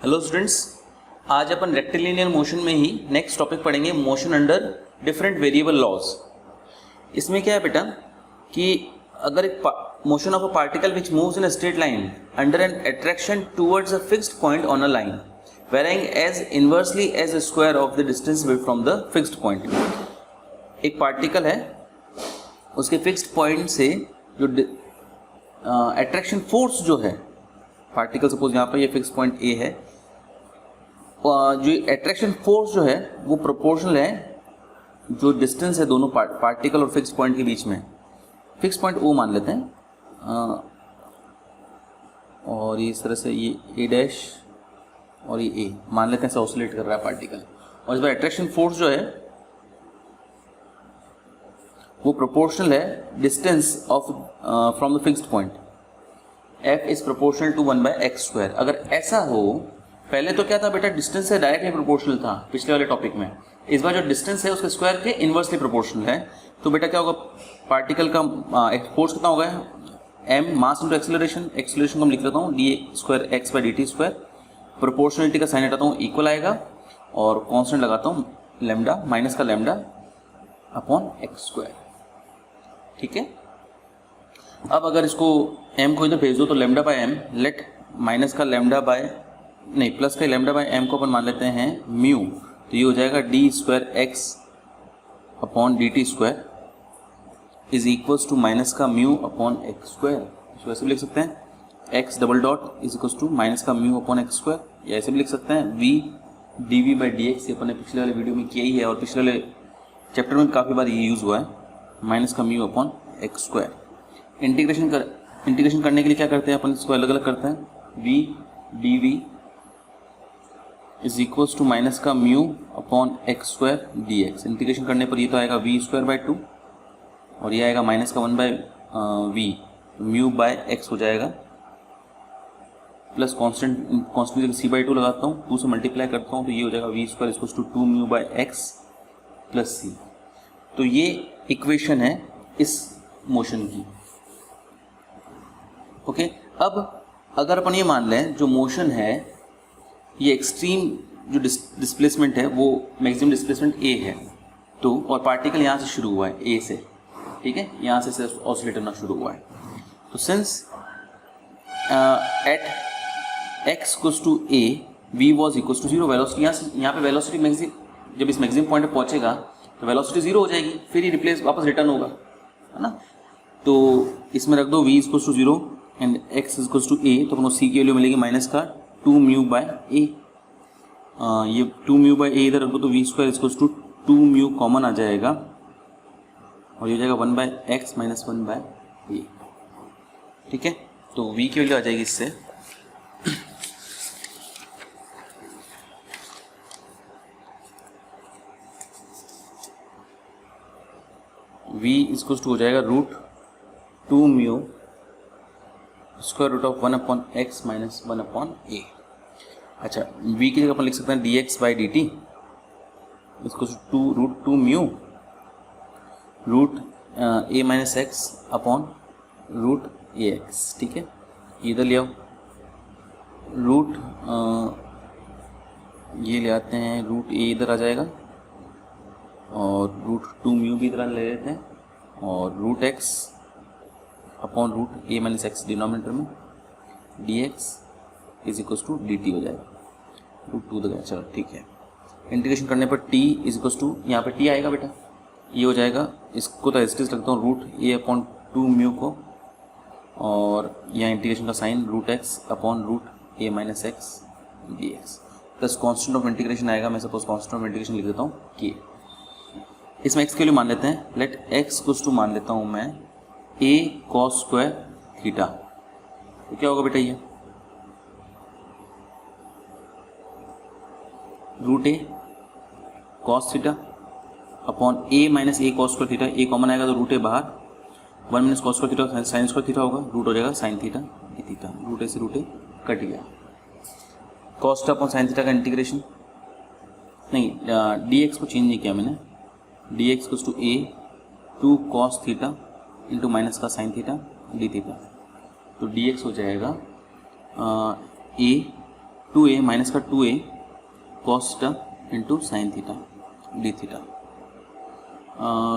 Hello students, आज अपन rectilinear motion में ही नेक्स्ट टॉपिक पढ़ेंगे, motion under different variable laws. इसमें क्या है बेटा कि अगर एक motion of a particle which moves in a straight line under an attraction towards a fixed point on a line varying as inversely as a square of the distance from the fixed point. एक particle है, उसके fixed point से जो attraction force जो है, particle suppose यहाँ पर ये फिक्स पॉइंट ए है, जो अट्रैक्शन फोर्स जो है वो प्रोपोर्शनल है जो डिस्टेंस है दोनों पार्टिकल और फिक्स पॉइंट के बीच में। फिक्स पॉइंट ओ मान लेते हैं और ये इस तरह से ये ए डैश और ये ए मान लेते हैं, ऐसा ऑसिलेट कर रहा है पार्टिकल। और इस बार अट्रैक्शन फोर्स जो है वो प्रोपोर्शनल है distance of from the fixed point. F is proportional to 1/x²। अगर ऐसा हो, पहले तो क्या था बेटा, डिस्टेंस से डायरेक्टली प्रोपोर्शनल था पिछले वाले टॉपिक में। इस बार जो डिस्टेंस है उसके स्क्वायर के इनवर्सली प्रोपोर्शनल है। तो बेटा क्या होगा, पार्टिकल का फोर्स कितना होगा, m mass into acceleration. Acceleration को हम लिख लेता हूँ dx/x/dt²। प्रोपोर्शनलिटी का साइन हटाता हूँ, इक्वल आएगा और कॉन्स्टेंट लगाता हूँ लैम्डा, माइनस का लैम्डा अपॉन x²। ठीक है। अब अगर इसको m को इधर भेज दो तो lambda by m, let minus का लैम्डा बाय नहीं प्लस का लैम्डा बाय m को अपन मान लेते हैं म्यू। तो ये हो जाएगा d²x upon dt² is equals to minus का म्यू अपॉन x²। इसको ऐसे भी लिख सकते हैं x double dot is equals to minus का म्यू अपॉन x², या ऐसे भी लिख सकते हैं v dv/dx। ये अपन ने पिछले वाले वीडियो में किया ही है और पिछले वाले चैप्टर में काफ़ी बार ये यूज़ हुआ है, माइनस का म्यू अपॉन x²। इंटीग्रेशन करने के लिए क्या करते हैं अपन, इसको अलग अलग करते हैं। v dv is equals to minus का mu upon x² dx। Integration करने पर ये तो आएगा v²/2 और ये आएगा माइनस का 1/v, म्यू बाय x हो जाएगा, प्लस कॉन्स्टेंट c/2 लगाता हूँ, 2 से मल्टीप्लाई करता हूँ तो ये हो जाएगा v² equals to 2 mu by x plus c। तो ये इक्वेशन है इस मोशन की। ओके। अब अगर अपन ये मान लें जो मोशन है ये एक्सट्रीम जो डिस्प्लेसमेंट है वो मैक्सिमम डिस्प्लेसमेंट ए है, तो और पार्टिकल यहाँ से शुरू हुआ है ए से, ठीक है, यहाँ से ऑसिलेट होना शुरू हुआ है। तो since at x equals to a v was equals to 0, velocity यहाँ पे वेलोसिटी मैक्सिमम जब इस मैक्सिमम पॉइंट पे पहुँचेगा तो वेलोसिटी 0 हो जाएगी, फिर ये रिप्लेस वापस रिटर्न होगा, है ना। तो इसमें रख दो v equals to 0 and x equals to a, तो अपने c की वैल्यू मिलेगी माइनस का 2 म्यू बाय a। ये 2 म्यू बाय a इधर रख दो तो v² equals to 2 mu common आ जाएगा और ये हो जाएगा 1/x माइनस 1/a। ठीक है, तो v की वैल्यू आ जाएगी इससे v इक्वल्स टू हो जाएगा √2 म्यू √1/x माइनस 1/a। अच्छा, v की जगह अपन लिख सकते हैं dx/dt इसको √2 mu √a minus x upon √ax। ठीक है, इधर ले आओ ये ले आते हैं, √a इधर आ जाएगा और √2 म्यू भी इधर ले लेते हैं और √x upon √a minus x denominator में dx is equals to dt हो जाएगा, √2 दे। चलो ठीक है, इंटीग्रेशन करने पर t इज इक्वल्स टू, यहाँ पे t आएगा बेटा, ये हो जाएगा, इसको तो एज इट इज लगता हूँ √a अपॉन 2 म्यू को, और यहाँ इंटीग्रेशन का sine √x upon √a minus x dx plus constant of integration आएगा। मैं सपोज कॉन्स्टेंट ऑफ इंटीग्रेशन लिख देता हूँ k। इसमें x के लिए मान लेते हैं, लेट x इक्वल्स टू मान लेता हूँ मैं a cos² थीटा। तो क्या होगा बेटा, ये √a cos theta upon a minus a cos² theta. a common आएगा तो √a बाहर, 1 minus cos² theta sine square theta होगा, रूट हो जाएगा sine theta d theta, √a से √a कट गया। cos अपॉन साइन थीटा का इंटीग्रेशन नहीं, dx को चेंज नहीं किया मैंने, dx equals to a 2 cos theta into minus का साइन थीटा डी थीटा। तो dx हो जाएगा a 2a माइनस का 2a cos theta into sine theta d theta.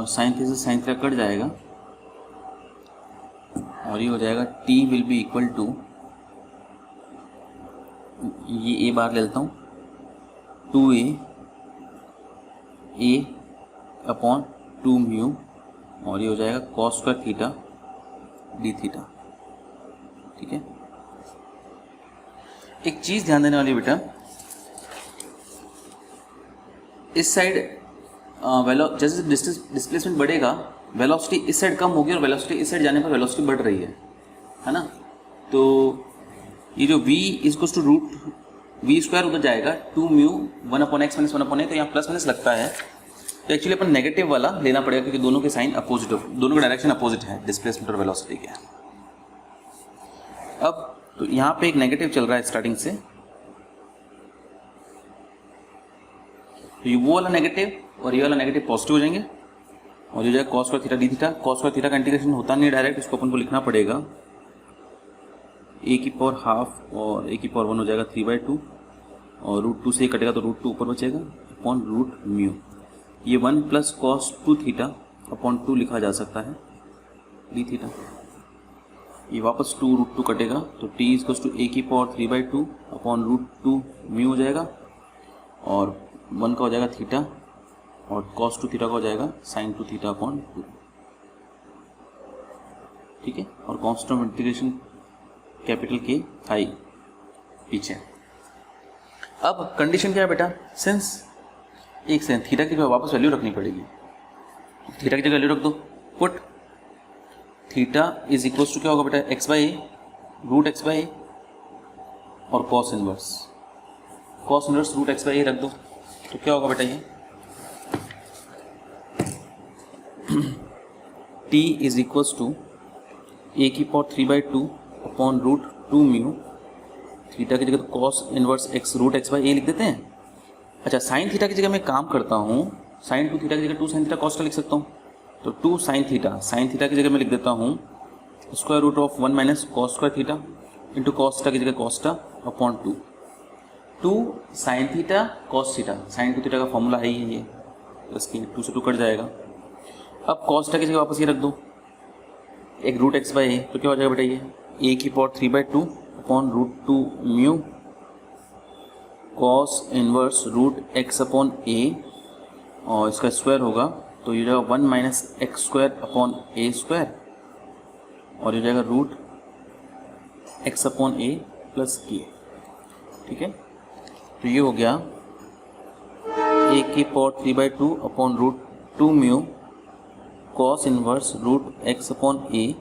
Sine theta से साइन थीटा कट जाएगा और ये हो जाएगा t will be equal to, ये a बार ले लेता हूँ, 2a अपॉन 2 म्यू और ये हो जाएगा cos square theta d theta. ठीक है, एक चीज़ ध्यान देने वाली बेटा, इस साइड जैसे डिस्प्लेसमेंट बढ़ेगा वेलोसिटी इस साइड कम होगी और वेलोसिटी इस साइड जाने पर वेलोसिटी बढ़ रही है ना। तो ये जो v is to root v square उधर जाएगा 2 म्यू 1 अपॉन एक्स माइनस 1 अपॉन ए, तो यहाँ प्लस माइनस लगता है, तो एक्चुअली अपन नेगेटिव वाला लेना पड़ेगा क्योंकि दोनों के साइन अपोजिट, दोनों का डायरेक्शन अपोजिट है डिस्प्लेसमेंट और वेलोसिटी के। अब तो यहाँ पे एक नेगेटिव चल रहा है स्टार्टिंग से, तो ये वो वाला नेगेटिव और ये वाला नेगेटिव पॉजिटिव हो जाएंगे और ये जाएगा cos square theta d theta. Cos square theta का इंटीग्रेशन होता नहीं डायरेक्ट, इसको अपन को लिखना पड़ेगा a की पावर हाफ और a की पावर 1 हो जाएगा 3/2 और √2 से कटेगा तो √2 ऊपर बचेगा अपॉन रूट म्यू। ये 1 प्लस कॉस 2 थीटा अपॉन 2 लिखा जा सकता है डी थीटा। ये वापस 2 √2 कटेगा तो t इज टू a की पावर 3/2 अपॉन √2 म्यू हो जाएगा और 1 का हो जाएगा थीटा और cos 2 थीटा का हो जाएगा sin 2 थीटा अपॉन 2। ठीक है, और कांस्टेंट ऑफ इंटीग्रेशन कैपिटल के आई पीछे। अब कंडीशन क्या है बेटा, सिंस एक सेकंड थीटा की वापस वैल्यू रखनी पड़ेगी, थीटा की जगह वैल्यू रख दो, put theta is equal to क्या होगा बेटा x by a root x by a और cos inverse root x by a रख दो, तो क्या होगा बेटा ये t is equal to a की पावर 3/2 अपॉन √2 म्यू, थीटा की जगह तो cos inverse x root x by a लिख देते हैं। अच्छा, साइन थीटा की जगह मैं काम करता हूँ, साइन 2 थीटा की जगह 2 साइन थीटा कॉस का लिख सकता हूँ, तो 2 साइन थीटा की जगह मैं लिख देता हूँ square root of 1 minus cos square theta into cos theta की जगह cos theta upon 2 sine theta cos theta, sine 2 theta का फॉर्मूला है ही ये, प्लस की 2 से 2 कट जाएगा। अब कॉस थीटा की जगह वापस ये रख दो एक रूट x बाई ए, तो क्या हो जाएगा बेटा ये a की power 3/2 upon √2 mu cos inverse root x upon a और इसका स्क्वायर होगा तो ये जाएगा 1 minus x square upon a square और ये जाएगा root x upon a plus k. ठीक है, तो ये हो गया a की power 3/2 upon √2 mu cos inverse root x upon a,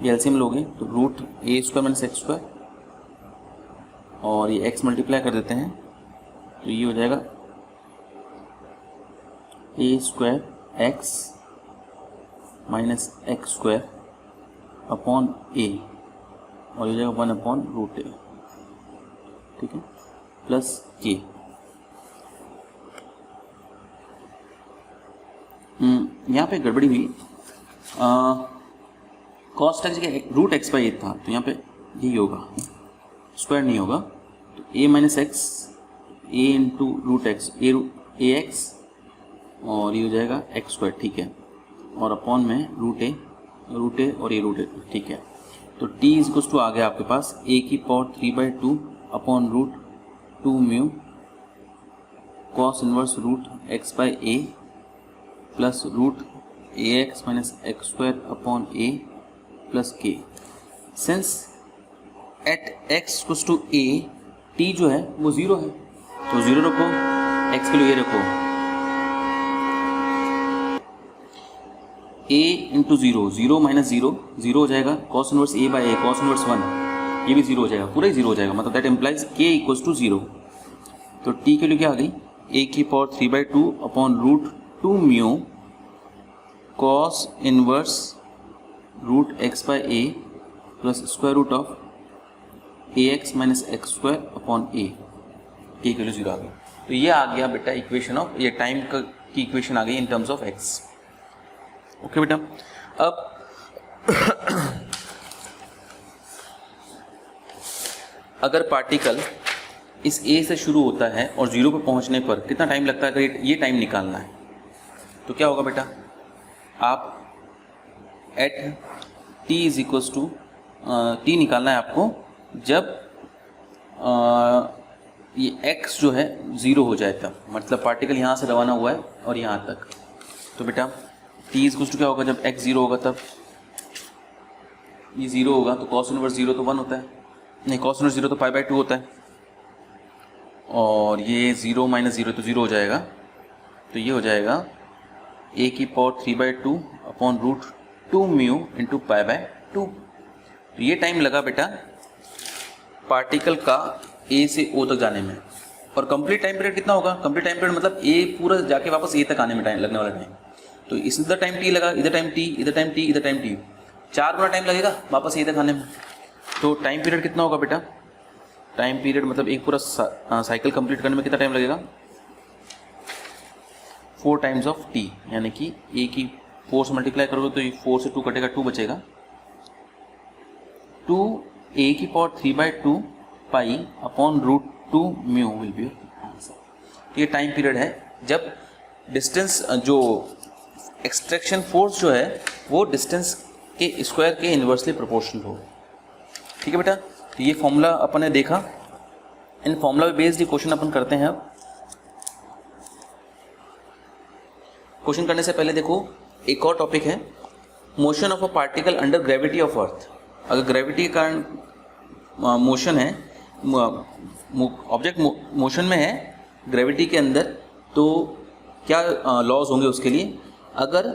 ये एलसीएम लोगे तो root a square minus x square और ये x मल्टीप्लाई कर देते हैं तो ये हो जाएगा a square x minus x square upon a और ये जाएगा 1 अपॉन रूट a। ठीक है, प्लस k। यहाँ पे गड़बड़ी हुई, कॉस की जगह रूट x बाई 8 था तो यहाँ पे यही होगा, स्क्वायर नहीं होगा, तो a minus x a into root x a x और ये हो जाएगा एक्स स्क्वायर। ठीक है, और अपॉन में रूट ए और ये रूट ए। ठीक है, तो t इज टू आ गया आपके पास a की power 3/2 upon √2 mu cos inverse root x by a plus root a x minus x square upon a plus k. Since at x equals to a t जो है वो 0 है तो 0 रखो, x के लिए ये रखो a इंटू 0 माइनस 0 हो जाएगा, cos inverse a by A cos inverse 1 ये भी 0 हो जाएगा, पूरा ही 0 हो जाएगा, मतलब that implies k equals to 0। तो t के लिए क्या आ गई a की power 3/2 upon √2 mu cos inverse root x by a plus square root of a x minus x square upon a, के के लिए 0 आ गया। तो ये आ गया बेटा इक्वेशन ऑफ, ये टाइम की इक्वेशन आ गई in terms of x। Okay बेटा, अब अगर पार्टिकल इस ए से शुरू होता है और 0 पे पहुंचने पर कितना टाइम लगता है, अगर ये टाइम निकालना है तो क्या होगा बेटा, आप at t is equals to t निकालना है आपको जब ये x जो है 0 हो जाए तब, मतलब पार्टिकल यहाँ से रवाना हुआ है और यहाँ तक। तो बेटा t इज इक्वल्स टू क्या होगा, जब x 0 होगा तब ये 0 होगा, तो cos इनवर्स 0 तो 1 होता है, नहीं cos इनवर्स 0 तो π/2 होता है, और ये 0 माइनस 0 तो 0 हो जाएगा, तो ये हो जाएगा a की power 3/2 upon root 2 mu into π/2। तो ये टाइम लगा बेटा पार्टिकल का a से o तक जाने में। और कंप्लीट टाइम पीरियड कितना होगा, कंप्लीट टाइम पीरियड मतलब a पूरा जाके वापस a तक आने में टाइम लगने वाला टाइम। तो इधर टाइम t लगा, इधर टाइम t, इधर टाइम t, इधर टाइम t, 4 गुना टाइम लगेगा वापस a तक आने में। तो टाइम पीरियड कितना होगा बेटा, टाइम पीरियड मतलब एक पूरा साइकिल कंप्लीट करने में कितना टाइम लगेगा, 4 टाइम्स ऑफ t, यानी कि a की 4 से मल्टीप्लाई करोगे तो ये 4 से 2 कटेगा, 2 बचेगा, 2 a की power 3/2 pi upon root 2 mu will be answer. ये टाइम पीरियड है जब डिस्टेंस, जो एक्सट्रैक्शन फोर्स जो है वो डिस्टेंस के स्क्वायर के इन्वर्सली प्रोपोर्शनल हो। ठीक है बेटा, तो ये फॉर्मूला अपन ने देखा, इन फॉर्मूला पे बेस्ड क्वेश्चन अपन करते हैं। अब क्वेश्चन करने से पहले देखो एक और टॉपिक है, motion of a particle under gravity of earth. अगर ग्रेविटी के कारण मोशन है, ऑब्जेक्ट मोशन में है ग्रेविटी के अंदर, तो क्या लॉज होंगे उसके लिए। अगर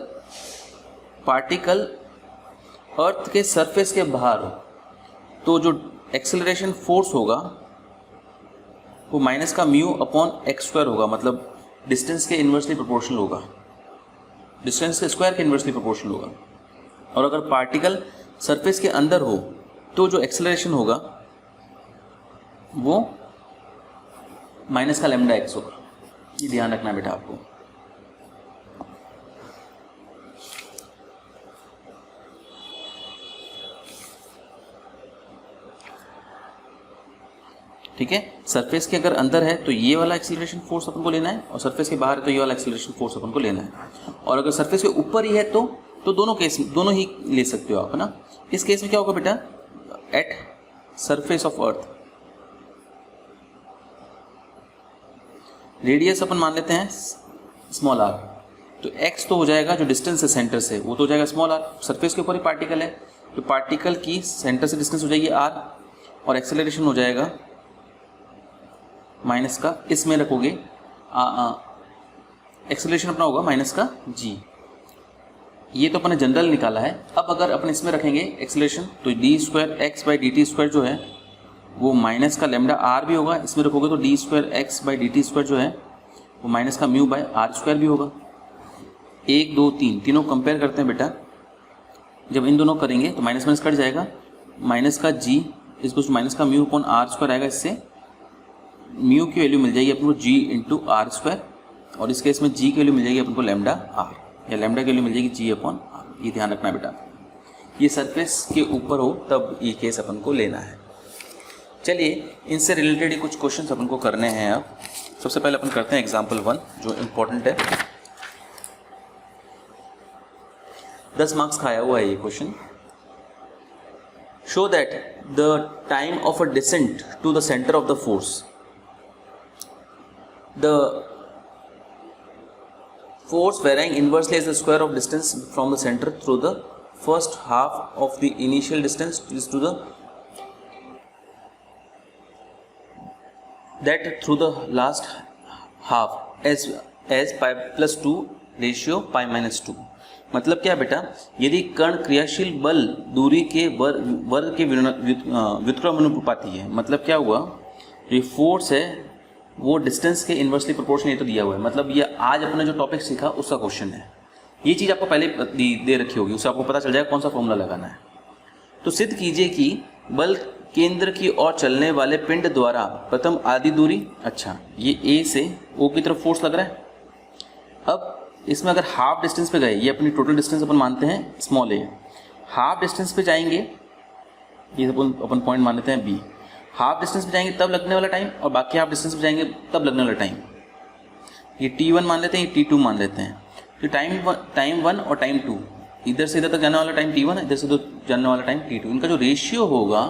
पार्टिकल अर्थ के सरफेस के बाहर हो तो जो एक्सेलरेशन फोर्स होगा वो माइनस का म्यू अपॉन एक्स स्क्वायर होगा, मतलब डिस्टेंस के इन्वर्सली प्रोपोर्शनल होगा, डिस्टेंस के स्क्वायर के इन्वर्सली प्रोपोर्शनल होगा। और अगर पार्टिकल सरफेस के अंदर हो तो जो एक्सेलरेशन होगा वो माइनस का लैम्डा एक्स होगा। ये ध्यान रखना बेटा आपको। ठीक है, सरफेस के अगर अंदर है तो ये वाला एक्सेलरेशन फोर्स अपन को लेना है, और सरफेस के बाहर है तो ये वाला एक्सेलरेशन फोर्स अपन को लेना है। और अगर सरफेस के ऊपर ही है तो दोनों केस, दोनों ही ले सकते हो आप, है ना। इस केस में क्या होगा बेटा, at surface of earth radius अपन मान लेते हैं स्मॉल आर, तो एक्स तो हो जाएगा जो डिस्टेंस है सेंटर से, वो तो हो जाएगा स्मॉल आर। सरफेस के ऊपर ही पार्टिकल है तो पार्टिकल की सेंटर से डिस्टेंस हो जाएगी आर, और एक्सेलरेशन हो जाएगा माइनस का, इसमें रखोगे एक्सेलरेशन अपना होगा माइनस का जी। ये तो अपने जनरल निकाला है। अब अगर अपन इसमें रखेंगे एक्सेलरेशन तो d2x/dt² जो है वो माइनस का लैम्डा आर भी होगा, इसमें रखोगे तो d2x/dt² जो है वो माइनस का म्यू बाय r² भी होगा। 1 2 3 तीनों कंपेयर करते हैं बेटा, जब इन दोनों करेंगे तो माइनस माइनस कट जाएगा, माइनस का जी इसको माइनस का म्यू अपॉन r² आएगा, इससे म्यू की वैल्यू मिल जाएगी अपन को g इंटू r², और इस केस में g की वैल्यू मिल जाएगी अपन को लैम्डा r, या लैम्डा की वैल्यू मिल जाएगी g अपॉन r। ये ध्यान रखना बेटा, ये सरफेस के ऊपर हो तब ये केस अपन को लेना है। चलिए इनसे रिलेटेड कुछ क्वेश्चन अपन को करने हैं। अब सबसे पहले अपन करते हैं एग्जाम्पल 1 जो इम्पोर्टेंट है, 10 मार्क्स खाया हुआ है ये question. Show that the time of a descent to the centre of the force, the force varying inversely as the square of distance from the center through the first half of the initial distance is to the that through the last half as pi plus 2 ratio pi minus 2। मतलब क्या बेटा, यदि कण क्रियाशील बल दूरी के वर्ग के व्युत्क्रमानुपाती है, मतलब क्या हुआ, ये फोर्स है वो डिस्टेंस के इन्वर्सली प्रोपोर्शनल, ये तो दिया हुआ है, मतलब ये आज अपने जो टॉपिक सीखा उसका क्वेश्चन है। ये चीज़ आपको पहले दे रखी होगी, उससे आपको पता चल जाएगा कौन सा फॉर्मूला लगाना है। तो सिद्ध कीजिए कि बल केंद्र की ओर चलने वाले पिंड द्वारा प्रथम आधी दूरी, अच्छा ये ए से ओ की तरफ फोर्स लग रहा है। अब इसमें अगर हाफ डिस्टेंस पे गए, ये अपनी टोटल डिस्टेंस अपन मानते हैं स्मॉल ए, हाफ डिस्टेंस पे जाएंगे, ये अपन पॉइंट मान लेते हैं बी, हाफ डिस्टेंस पे जाएंगे तब लगने वाला टाइम और बाकी हाफ डिस्टेंस पे जाएंगे तब लगने वाला टाइम। ये T1 मान लेते हैं, ये T2 मान लेते हैं। तो टाइम 1 और टाइम 2, इधर से इधर तक जाने वाला टाइम T1 है, इधर से इधर जाने वाला टाइम T2। इनका जो रेशियो होगा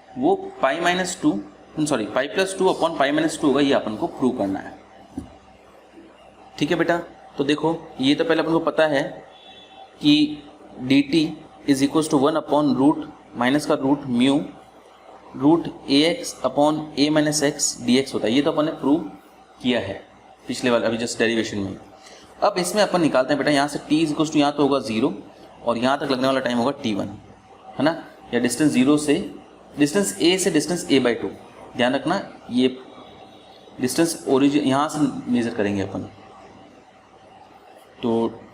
वो pi plus two upon pi minus two होगा। ये अपन को प्रूव करना है। ठीक है बेटा, तो देखो ये तो पहले अपन को पता है कि dt is equal to 1 upon root minus का root mu root ax upon a minus x dx होता है। ये तो अपन ने प्रूव किया है पिछले वाले अभी जस्ट डेरिवेशन में। अब इसमें अपन निकालते हैं बेटा, यहाँ से t इज इक्वल टू यहाँ तो होगा 0 और यहाँ तक लगने वाला टाइम होगा T1, है ना। या डिस्टेंस 0 से डिस्टेंस a से डिस्टेंस a/2, ध्यान रखना ये डिस्टेंस ओरिजिन यहाँ से मेजर करेंगे अपन। तो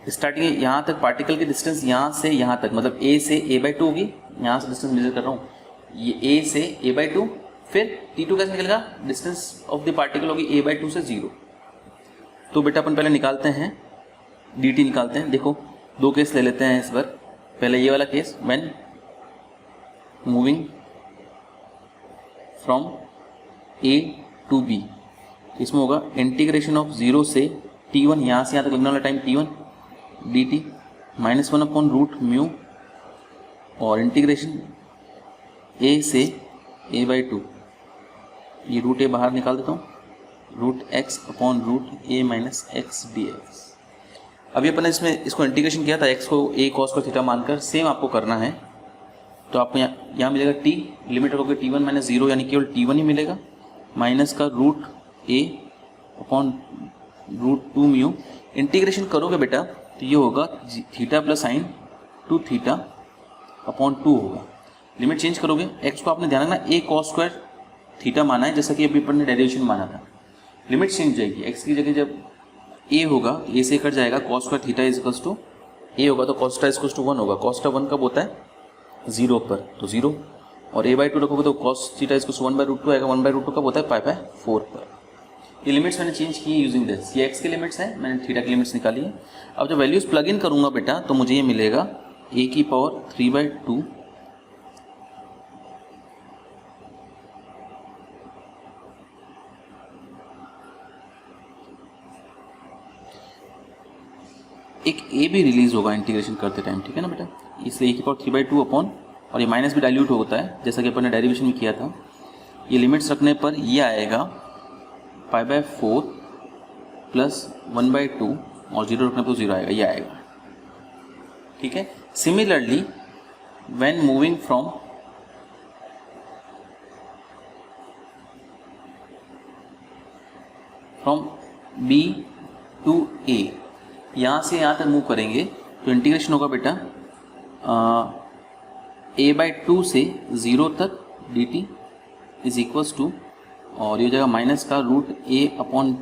स्टार्टिंग यहाँ तक पार्टिकल की डिस्टेंस यहाँ से यहाँ तक मतलब a से a/2 होगी। यहाँ से डिस्टेंस मेजर कर रहा हूँ, ये a से a/2, फिर T2 कैसे निकलेगा, डिस्टेंस ऑफ द पार्टिकल होगी a/2 से 0। तो बेटा अपन पहले निकालते हैं dt निकालते हैं। देखो दो केस ले लेते हैं इस बार। पहले ये वाला case, when moving from a to b, इसमें होगा इंटीग्रेशन ऑफ 0 से T1, यहाँ से यहाँ तक लगने वाला time T1 dt -1 upon root mu और इंटीग्रेशन a से a/2, ये रूट a बाहर निकाल देता हूँ, root x upon root a minus x dx। अभी अपन ने इसमें इसको इंटीग्रेशन किया था, x को a cos का थीटा मानकर। सेम आपको करना है। तो आपको यहाँ मिलेगा t, लिमिट रखोगे T1 माइनस 0 यानी केवल T1 ही मिलेगा, माइनस का root a upon root 2 mu. Integration करोगे बेटा तो ये होगा theta plus sine 2 theta upon 2 होगा। लिमिट चेंज करोगे, x को आपने ध्यान रखना a cos स्क्वायर थीटा माना है, जैसा कि अभी अपन ने डेरिवेशन माना था। लिमिट चेंज जाएगी, x की जगह जब a होगा a से कट जाएगा, cos square theta is equals to a होगा तो cos theta is equals to 1 होगा। cos थीटा 1 कब होता है, 0 पर, तो 0। और a/2 रखोगे तो cos theta is equals to 1/√2 आएगा। 1/√2 कब होता है, पाई/4 पर। ये लिमिट्स मैंने चेंज की यूजिंग दिस। ये x के लिमिट्स हैं, मैंने थीटा की लिमिट्स निकाली है। अब जब वैल्यूज प्लग इन करूँगा बेटा तो मुझे ये मिलेगा a की पावर 3/2 एक a भी रिलीज होगा इंटीग्रेशन करते टाइम, ठीक है ना बेटा। इसलिए a की पावर 3/2 अपॉन, और ये माइनस भी डाइल्यूट होता है जैसा कि अपन ने डेरिवेशन में किया था। ये लिमिट्स रखने पर ये आएगा पाई/4 प्लस 1/2 और 0 रखने पर 0 आएगा, ये आएगा। ठीक है। Similarly when moving from b to a, यहाँ से यहाँ तक मूव करेंगे तो इंटीग्रेशन होगा बेटा a/2 से 0 तक dt इज इक्वल्स टू, और ये हो जाएगा माइनस का रूट a अपॉन,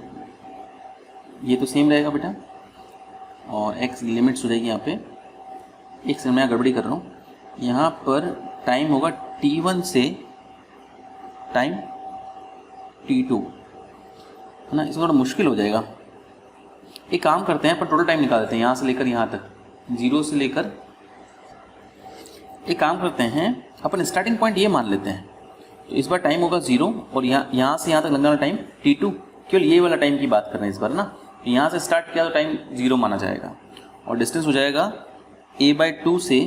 ये तो सेम रहेगा बेटा, और x लिमिट्स हो जाएगी यहाँ पे। एक सेकंड मैं गड़बड़ी कर रहा हूँ, यहाँ पर टाइम होगा T1 से टाइम T2, है ना। इसमें थोड़ा मुश्किल हो जाएगा। एक काम करते हैं, पर टोटल टाइम निकाल देते हैं यहाँ से लेकर यहाँ तक, 0 से लेकर। एक काम करते हैं, अपन स्टार्टिंग पॉइंट ये मान लेते हैं। तो इस बार टाइम होगा 0 और यहाँ से यहाँ तक लगने वाला टाइम T2, केवल ये वाला टाइम की बात कर रहे हैं इस बार ना। तो यहाँ से स्टार्ट किया तो टाइम 0 माना जाएगा और डिस्टेंस हो जाएगा a/2 से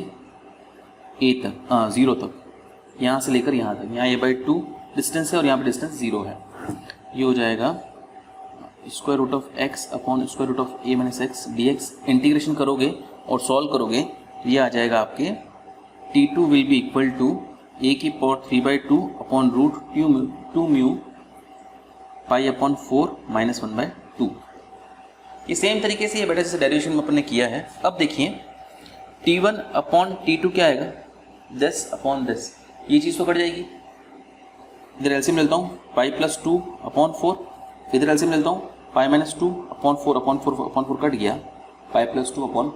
a तक, 0 तक, यहाँ से लेकर यहाँ तक। यहाँ a/2 डिस्टेंस है और यहाँ पे डिस्टेंस 0 है। ये हो जाएगा स्क्वायर रूट ऑफ x अपॉन square root of a minus x dx। Integration करोगे और सॉल्व करोगे ये आ जाएगा आपके T2 will be equal to a की power 3/2 upon root 2 mu pi upon 4 minus 1/2। ये सेम तरीके से ये बेटा जैसे डेरिवेशन में अपन ने किया है। अब देखिए T1 अपॉन T2 क्या आएगा, 10 अपॉन 10, ये चीज़ तो कट जाएगी। इधर एलसीएम लेता हूँ, पाई प्लस 2 अपॉन 4, इधर एलसीएम लेता हूँ, pi minus 2 upon 4 upon 4 cut गया, pi plus 2 upon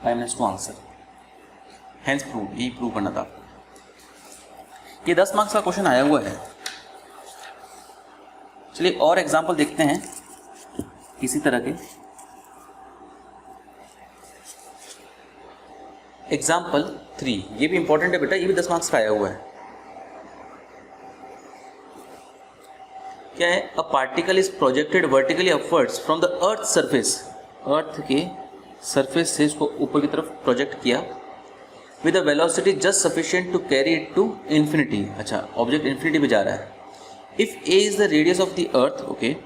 pi minus 2 answer. Hence prove, यही प्रूव करना था। ये 10 मार्क्स का क्वेश्चन आया हुआ है। चलिए और एग्जाम्पल देखते हैं इसी तरह के। एग्जाम्पल 3, ये भी इंपॉर्टेंट है बेटा, ये भी 10 मार्क्स का आया हुआ है। क्या है, a particle is projected vertically upwards from the earth surface, earth के सरफेस से इसको ऊपर की तरफ प्रोजेक्ट किया, with a velocity just sufficient to carry it to infinity. अच्छा, ऑब्जेक्ट इन्फिनिटी पे जा रहा है। If a is the radius of the earth, okay,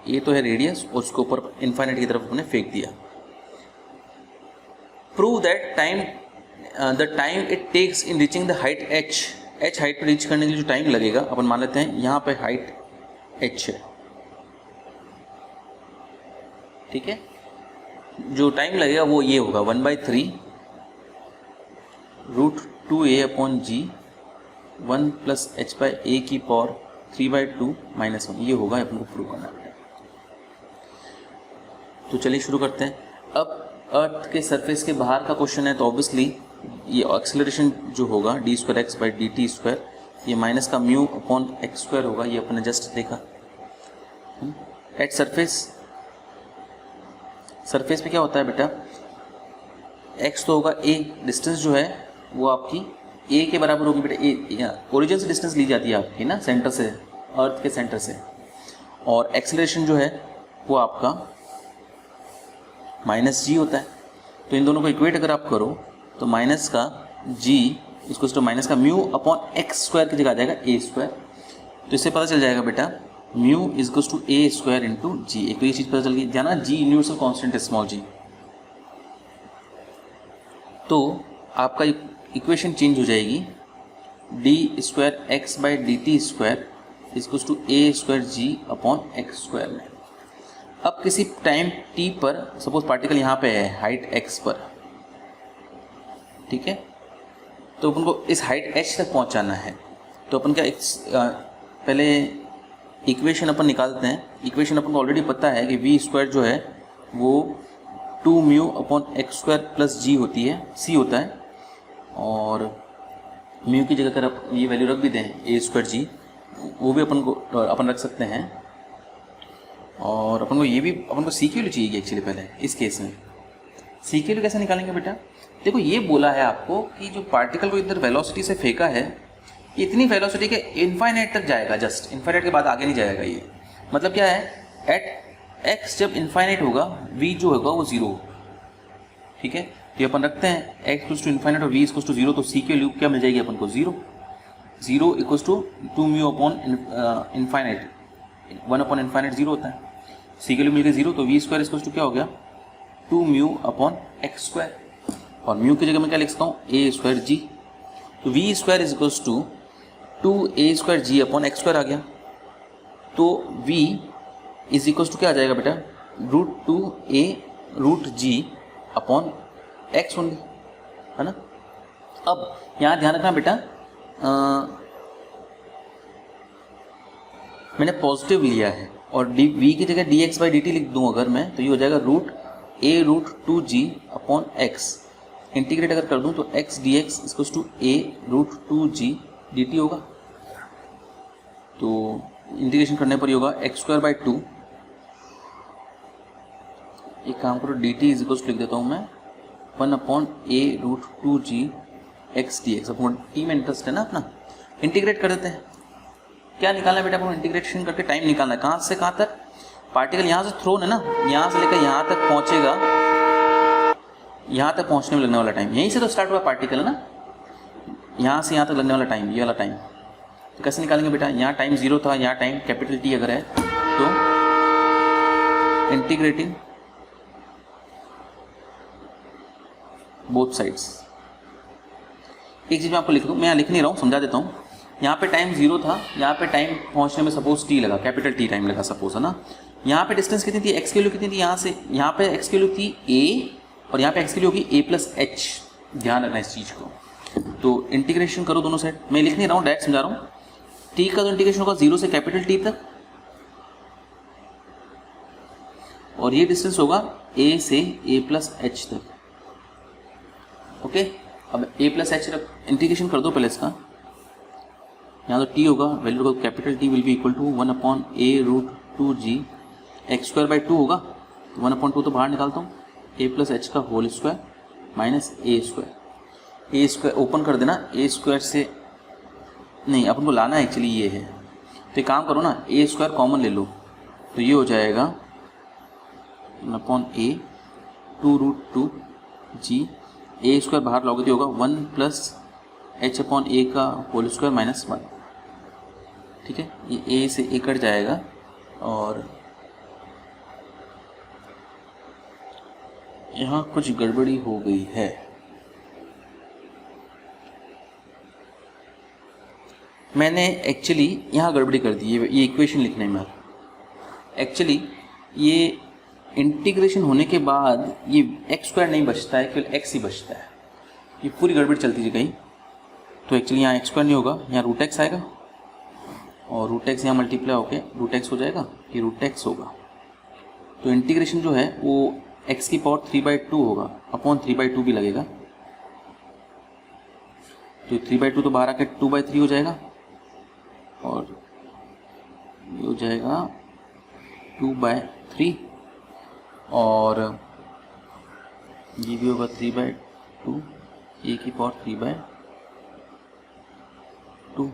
ये तो है रेडियस, और उसके ऊपर इन्फिनिटी की तरफ हमने फेंक दिया। Prove that the time it takes in reaching the height h height पर रीच करने के लिए जो टाइम लगेगा, अपन मान लेते हैं यहाँ पे हाइट h है, ठीक है, जो टाइम लगेगा वो ये होगा 1/3 √2a अपॉन g 1 + h/a की पावर 3/2 - 1, ये होगा, अपन को प्रूव करना है। तो चलिए शुरू करते हैं। अब अर्थ के सरफेस के बाहर का क्वेश्चन है, तो ऑब्वियसली ये एक्सेलरेशन जो होगा d²x/dt², ये माइनस का म्यू अपॉन x² होगा, ये अपने जस्ट देखा। एट सरफेस पे क्या होता है बेटा, x तो होगा a, डिस्टेंस जो है वो आपकी a के बराबर होगी बेटा, a ओरिजिन से डिस्टेंस ली जाती है आपकी ना, सेंटर से, अर्थ के सेंटर से, और एक्सेलरेशन जो है वो आपका -g होता है। तो इन दोनों को इक्वेट अगर आप करो तो माइनस का g इसको तो माइनस का म्यू अपॉन x² की जगह आ जाएगा a²। तो इससे पता चल जाएगा बेटा mu equals to a² into g. एक तो ये चीज़ पता चल गई, जाना g यूनिवर्सल कांस्टेंट है, स्मॉल g। तो आपका इक्वेशन चेंज हो जाएगी, d²x/dt² equals to a²g upon x² में। अब किसी टाइम t पर सपोज पार्टिकल यहाँ पे है हाइट x पर, ठीक है, तो अपन को इस हाइट h तक पहुँचाना है। तो अपन क्या पहले इक्वेशन अपन निकालते हैं। इक्वेशन अपन को ऑलरेडी पता है कि v² जो है वो 2μ अपॉन x² प्लस g होती है, c होता है, और म्यू की जगह अगर आप ये वैल्यू रख भी दें a²g, वो भी अपन रख सकते हैं। और अपन को ये भी अपन को सी की वैल्यू चाहिए एक्चुअली। पहले इस केस में सी की वैल्यू कैसे निकालेंगे बेटा, देखो ये बोला है आपको कि जो पार्टिकल को इधर वेलोसिटी से फेंका है, इतनी वेलोसिटी के इनफाइनाइट तक जाएगा, जस्ट इनफाइनाइट के बाद आगे नहीं जाएगा। ये मतलब क्या है, एट एक्स जब इनफाइनाइट होगा v जो होगा वो 0, ठीक है। तो अपन रखते हैं x इक्वल्स टू इनफाइनाइट और v इक्वल्स टू 0, तो c की वैल्यू क्या मिल जाएगी अपन को 0 equals to 2μ upon infinite, 1 upon infinite 0 होता है, c की वैल्यू मिल गई 0, तो v² इक्वल्स टू क्या हो गया 2μ अपॉन x², और म्यू की जगह मैं क्या लिख सकता हूँ a²g। तो v² equals to 2a²g upon x² आ गया। तो v इज इक्वल्स टू क्या आ जाएगा बेटा, √2a√g अपॉन x ओनली, है ना। अब यहाँ ध्यान रखना बेटा, मैंने पॉजिटिव लिया है और v की जगह dx/dt लिख दूँ अगर मैं, तो ये हो जाएगा √a√2g अपॉन x। इंटीग्रेट अगर कर दूं तो x dx equals to a√2g dt होगा। तो इंटीग्रेशन करने पर ही होगा x²/2, एक काम करो dt इक्वल्स लिख देता हूं मैं 1 upon a√2g x dx। Upon t में इंटरेस्ट है ना अपना, इंटीग्रेट कर देते हैं। क्या निकालना है बेटा, अपना इंटीग्रेशन करके टाइम निकालना है। कहाँ से कहाँ तक, पार्टिकल यहाँ से थ्रोन है ना, यहाँ से लेकर यहाँ तक पहुँचेगा, यहाँ तक पहुँचने में लगने वाला टाइम, यहीं से तो स्टार्ट हुआ पार्टिकल है ना, यहाँ से यहाँ तक लगने वाला टाइम, ये वाला टाइम। तो कैसे निकालेंगे बेटा, यहाँ टाइम 0 था, यहाँ टाइम कैपिटल T अगर है तो इंटीग्रेटिंग बोथ साइड्स। एक चीज़ मैं आपको लिख दूँ, मैं यहाँ लिख नहीं रहा हूँ, समझा देता हूँ। यहाँ पे टाइम 0 था, यहाँ पे टाइम पहुँचने में सपोज T लगा, कैपिटल T टाइम लगा सपोज, है ना। यहाँ पे डिस्टेंस कितनी थी, x की वैल्यू कितनी थी, यहाँ से यहाँ पे x की वैल्यू थी a, और यहाँ पे x की वैल्यू होगी a+h। ध्यान रखना इस चीज़ को। तो इंटीग्रेशन करो दोनों साइड, मैं लिख नहीं रहा हूँ, डायरेक्ट समझा रहा हूँ। t का तो इंटीग्रेशन होगा 0 से कैपिटल T तक, और ये डिस्टेंस होगा a से a+h तक। ओके, अब a+h रख, इंटीग्रेशन कर दो पहले इसका। यहाँ तो t होगा, वैल्यू होगा capital T will be equal to 1 upon a√2g x²/2 होगा, तो 1/2 तो बाहर निकालता हूँ, a+h का whole square minus a² open कर देना, a² से नहीं अपन को लाना है एक्चुअली ये है, तो एक काम करो ना, ए स्क्वायर कॉमन ले लो, तो ये हो जाएगा अपॉन ए 2√2g, ए स्क्वायर बाहर लोगे तो होगा 1 प्लस एच अपॉन ए का होल स्क्वायर माइनस 1। ठीक है, ये ए से ए कट जाएगा और यहाँ कुछ गड़बड़ी हो गई है। मैंने एक्चुअली यहाँ गड़बड़ी कर दी, ये इक्वेशन लिखने में। एक्चुअली ये इंटीग्रेशन होने के बाद ये एक्स स्क्वायर नहीं बचता है, केवल एक्स ही बचता है। ये पूरी गड़बड़ी चलती थी कहीं, तो एक्चुअली यहाँ एक्स स्क्वायर नहीं होगा, यहाँ रूट एक्स आएगा और रूट एक्स यहाँ मल्टीप्लाई होकर रूट एक्स हो जाएगा, ये रूट एक्स होगा। तो इंटीग्रेशन जो है वो एक्स की पावर 3/2 होगा, अपॉन 3/2 भी लगेगा, तो 3/2 तो बाहर आकर 2/3 हो जाएगा और ये हो जाएगा 2/3 और ये भी होगा 3/2, ए की पावर 3/2,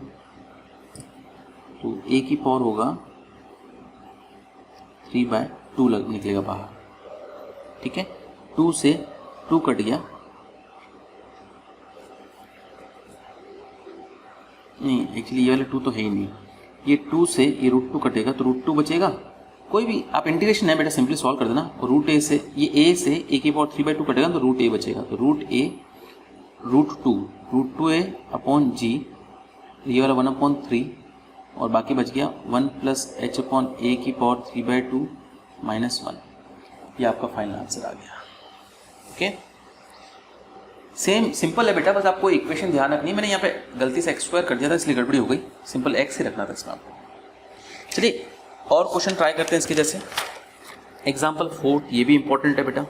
तो ए की पावर होगा 3/2 निकलेगा बाहर। ठीक है, 2 से 2 कट गया, नहीं एक्चुअली ये वाला 2 तो है ही नहीं, ये 2 से ये √2 कटेगा तो √2 बचेगा। कोई भी आप इंटीग्रेशन है बेटा सिंपली सॉल्व कर देना, और रूट ए से ये ए से ए की पावर 3/2 कटेगा तो रूट ए बचेगा, तो रूट ए √2 ए अपॉन जी, ये वाला 1/3 और बाकी बच गया 1 प्लस एच अपॉन ए की पावर 3/2 माइनस 1। ये आपका फाइनल आंसर आ गया। ओके, सेम सिंपल है बेटा, बस आपको इक्वेशन ध्यान रखनी है। मैंने यहाँ पे गलती से एक्स स्क्वायर कर दिया था इसलिए गड़बड़ी हो गई, सिंपल एक्स ही रखना था इसमें आपको। चलिए और क्वेश्चन ट्राई करते हैं इसके जैसे। एग्जाम्पल 4, ये भी इंपॉर्टेंट है बेटा।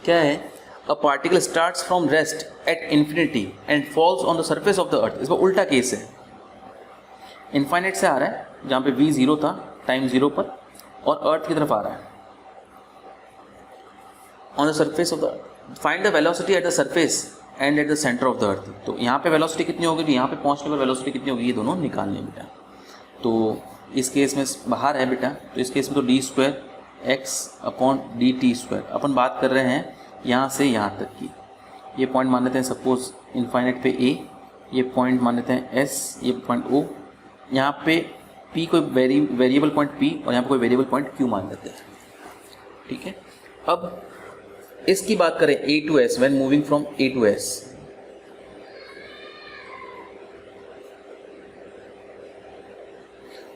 क्या है, a particle starts from rest at infinity and falls on the surface of the अर्थ। इसमें उल्टा केस है, इनफाइनाइट से आ रहा है जहाँ पे v 0 था टाइम 0 पर, और अर्थ की तरफ आ रहा है on the surface of the earth. Find the velocity at the surface and at the centre of the अर्थ। तो यहाँ पे वेलोसिटी कितनी होगी, तो यहाँ पे पहुँचने पर वेलोसिटी कितनी होगी, ये दोनों निकालने बेटा। तो इस केस में बाहर है बेटा, तो इस केस में तो d² x अपॉन dt²। अपन बात कर रहे हैं यहाँ से यहाँ तक की। ये पॉइंट मान लेते हैं सपोज इनफाइनाइट पे a, ये पॉइंट मान लेते हैं s, ये पॉइंट o, यहाँ पे p कोई वेरिएबल पॉइंट p और यहाँ पे कोई वेरिएबल पॉइंट q मान लेते हैं। ठीक है, अब इसकी बात करें a to s, when moving from a to s,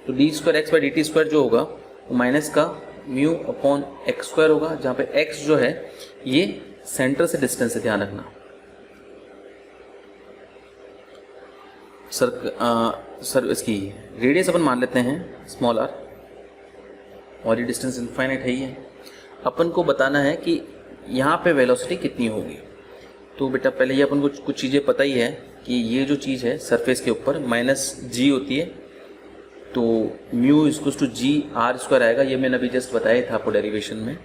तो d² x/dt² जो होगा वो माइनस का म्यू अपॉन x² होगा, जहाँ पे x जो है ये सेंटर से डिस्टेंस है, ध्यान रखना। सर इसकी रेडियस अपन मान लेते हैं स्मॉल r, और ये डिस्टेंस इनफाइनाइट है ही है। अपन को बताना है कि यहाँ पे वेलोसिटी कितनी होगी। तो बेटा पहले ये अपन को कुछ चीज़ें पता ही है कि ये जो चीज़ है सरफेस के ऊपर -g होती है, तो mu equals to g r² आएगा। ये मैंने अभी जस्ट बताया था आपको डेरिवेशन में।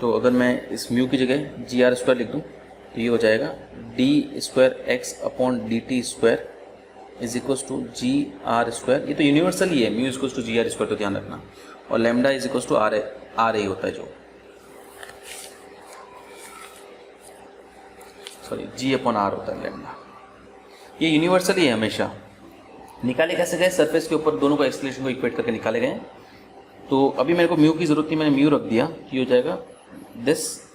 तो अगर मैं इस म्यू की जगह gr² लिख दूँ तो ये हो जाएगा d² x upon dt² is equals to gr²। ये तो यूनिवर्सल ही है, म्यू इक्वल्स टू gr², तो ध्यान रखना। और lambda is equals to r a होता है, जो सॉरी g अपॉन r होता है लैम्डा। ये यूनिवर्सल ही है हमेशा। निकाले कैसे गए, सरफेस के ऊपर दोनों का एक्सलेशन को इक्वेट करके निकाले गए। तो अभी मेरे को म्यू की जरूरत थी, मैंने म्यू रख दिया, ये हो जाएगा this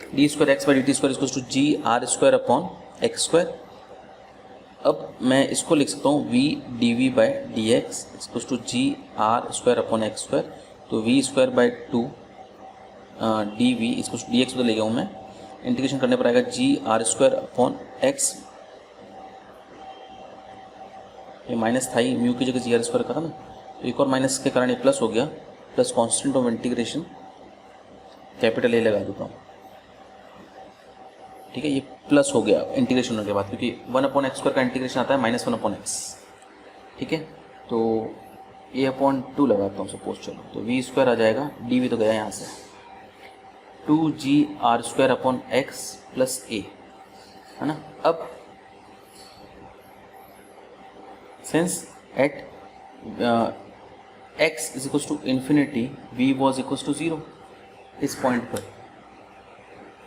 d² x/dt² equals to gr² upon x²। अब मैं इसको लिख सकता हूँ v dv/dx equals to gr² upon x²। तो v²/2 dv equals to dx तो ले गया हूँ मैं, इंटीग्रेशन करने पर आएगा gr² अपॉन x। ये माइनस था ही, म्यू की जगह gr² का था ना, तो एक और माइनस के कारण ये प्लस हो गया, plus constant of integration capital A लगा देता हूँ। ठीक है, ये प्लस हो गया इंटीग्रेशन होने के बाद, क्योंकि 1/x² का इंटीग्रेशन आता है -1/x। ठीक है, तो a/2 लगाता हूँ सपोज, चलो तो v² आ जाएगा, dv तो गया यहाँ से, 2gr² upon x plus a, है ना। अब since at x is equal to infinity v was equal to 0, इस पॉइंट पर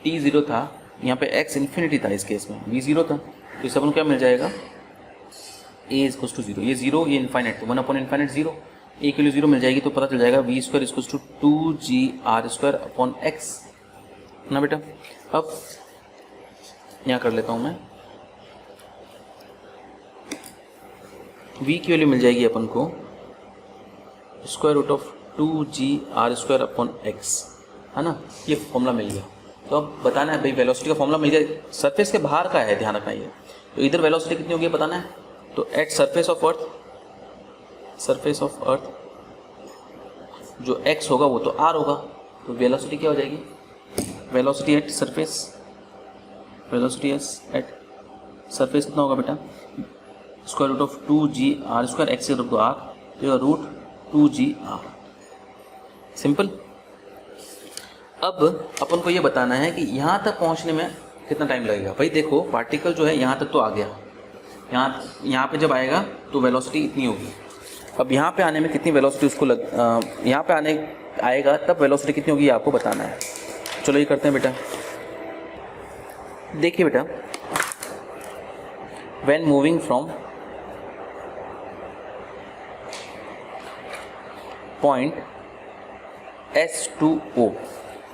t 0 था, यहाँ पे x इन्फिनिटी था, इस केस में v 0 था, तो इस अपन को क्या मिल जाएगा a इज इक्वल टू 0, ये 0 ये इन्फाइनाइट, 1 अपॉन इन्फाइनाइट 0, a के लिए 0 मिल जाएगी, तो पता चल जाएगा v square is equal to 2gr square upon x ना बेटा। अब यहाँ कर लेता हूँ मैं, v की वैल्यू मिल जाएगी अपन को square root of 2gr square upon x, है ना, ये फॉर्मूला मिल गया। तो अब बताना है भाई वेलोसिटी का फॉर्मूला मिल गया, सरफेस के बाहर का है, ध्यान रखना ये, तो इधर वेलोसिटी कितनी होगी बताना है। तो एट सरफेस ऑफ अर्थ जो x होगा वो तो r होगा, तो वेलोसिटी क्या हो जाएगी, velocity at surface, velocity at surface कितना होगा बेटा, square root of 2gr square x root r, तो रूट 2gr, सिंपल। अब अपन को ये बताना है कि यहाँ तक पहुँचने में कितना टाइम लगेगा। भाई देखो पार्टिकल जो है यहाँ तक तो आ गया, यहाँ पे जब आएगा तो वेलोसिटी इतनी होगी, अब यहाँ पे आने में कितनी वेलोसिटी उसको यहाँ पे आएगा तब वेलोसिटी कितनी होगी आपको बताना है। चलो ये करते हैं बेटा, देखिए बेटा, when moving from point S to O,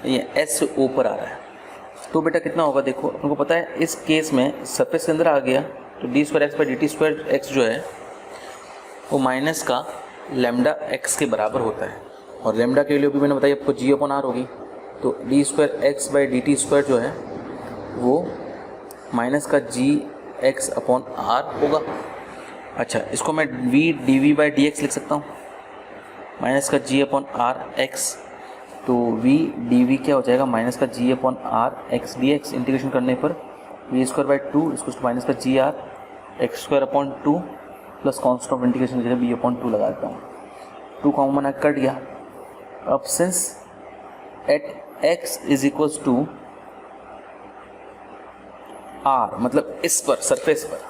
ये S से O पर आ रहा है, तो बेटा कितना होगा देखो, आपको पता है इस केस में सरफेस के अंदर आ गया तो D square x by D T square x जो है वो माइनस का लेमडा एक्स के बराबर होता है, और लेमडा के लिए भी मैंने बताया आपको जी अपॉन आर होगी, तो D square x by D T square जो है वो माइनस का जी एक्स अपॉन आर होगा। अच्छा, इसको मैं v d v by d x लिख सकता हूँ, माइनस का जी अपॉन आर एक्स, तो वी डी वी क्या हो जाएगा, माइनस का g upon r x d x, integration करने पर वी स्क्वायर बाई 2 इसको माइनस का g r x square upon 2 plus constant of integration की जगह बी अपॉन 2 लगा देता हूँ, 2 कॉमन कट गया। अब since at x is equals to r, मतलब इस पर सरफेस पर,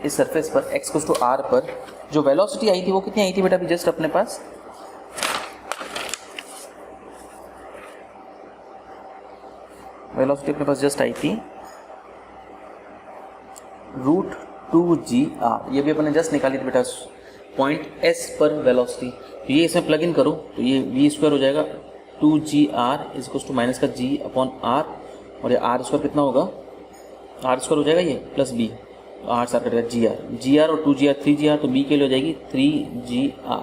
इस सरफेस पर एक्स इक्वल्स टू आर पर जो वेलोसिटी आई थी वो कितनी आई थी बेटा, अभी जस्ट अपने पास वेलोसिटी अपने पास जस्ट आई थी रूट 2gr, ये भी अपने जस्ट निकाली थी बेटा पॉइंट S पर वेलोसिटी, तो ये इसमें प्लग इन करो तो ये v स्क्वायर हो जाएगा 2gr is equals to minus का g अपॉन r, और ये r स्क्वायर कितना होगा, r स्क्वायर हो जाएगा ये प्लस b, तो r सार कटेगा gr और 2gr 3gr, तो b के लिए हो जाएगी 3gr,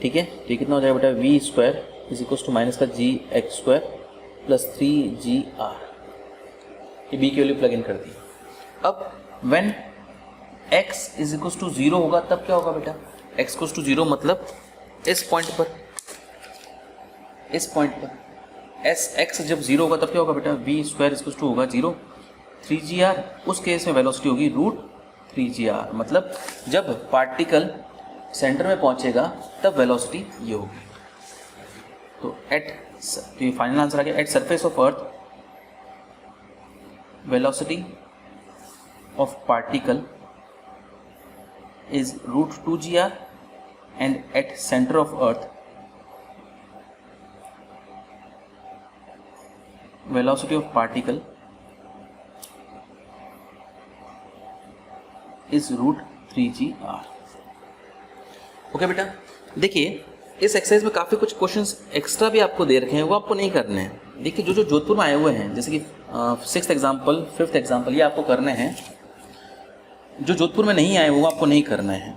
ठीक है। तो ये कितना हो जाएगा बेटा v square is equals to minus का g x square plus 3gr, ये b की वैल्यू प्लग इन कर दी। अब when x is equals to 0 होगा तब क्या होगा बेटा, x इक्वल्स टू 0 मतलब इस पॉइंट पर, इस पॉइंट पर एस एक्स जब 0 होगा तब क्या होगा बेटा, v square is equals to होगा 0, 3gr, उस केस में वेलोसिटी होगी रूट 3gr, मतलब जब पार्टिकल सेंटर में पहुंचेगा तब वेलोसिटी ये होगी। तो ये फाइनल आंसर आ गया, eight surface of earth velocity of particle is root 2gr and at center of earth velocity of particle is root 3gr। Okay बेटा, देखिए इस एक्सरसाइज में काफ़ी कुछ क्वेश्चंस एक्स्ट्रा भी आपको दे रखे हैं, वो आपको नहीं करने हैं। देखिए जो जोधपुर में आए हुए हैं, जैसे कि 6th एग्जाम्पल 5th एग्जाम्पल, ये आपको करने हैं। जो जोधपुर में नहीं आए वो आपको नहीं करना है,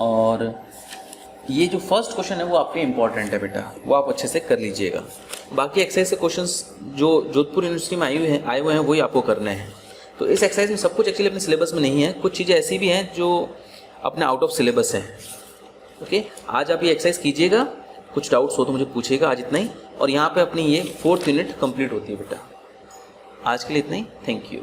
और ये जो फर्स्ट क्वेश्चन है वो आपके इंपॉर्टेंट है बेटा, वो आप अच्छे से कर लीजिएगा। बाकी एक्सरसाइज के क्वेश्चंस जो जोधपुर यूनिवर्सिटी में आए हुए हैं वही आपको करने हैं। तो इस एक्सरसाइज में सब कुछ एक्चुअली अपने सिलेबस में नहीं है, कुछ चीज़ें ऐसी भी हैं जो अपने आउट ऑफ सिलेबस हैं। ओके, आज आप ये एक्सरसाइज कीजिएगा, कुछ डाउट्स हो तो मुझे पूछिएगा, आज इतना ही। और यहाँ पे अपनी ये 4th यूनिट कंप्लीट होती है बेटा। आज के लिए इतना ही, थैंक यू।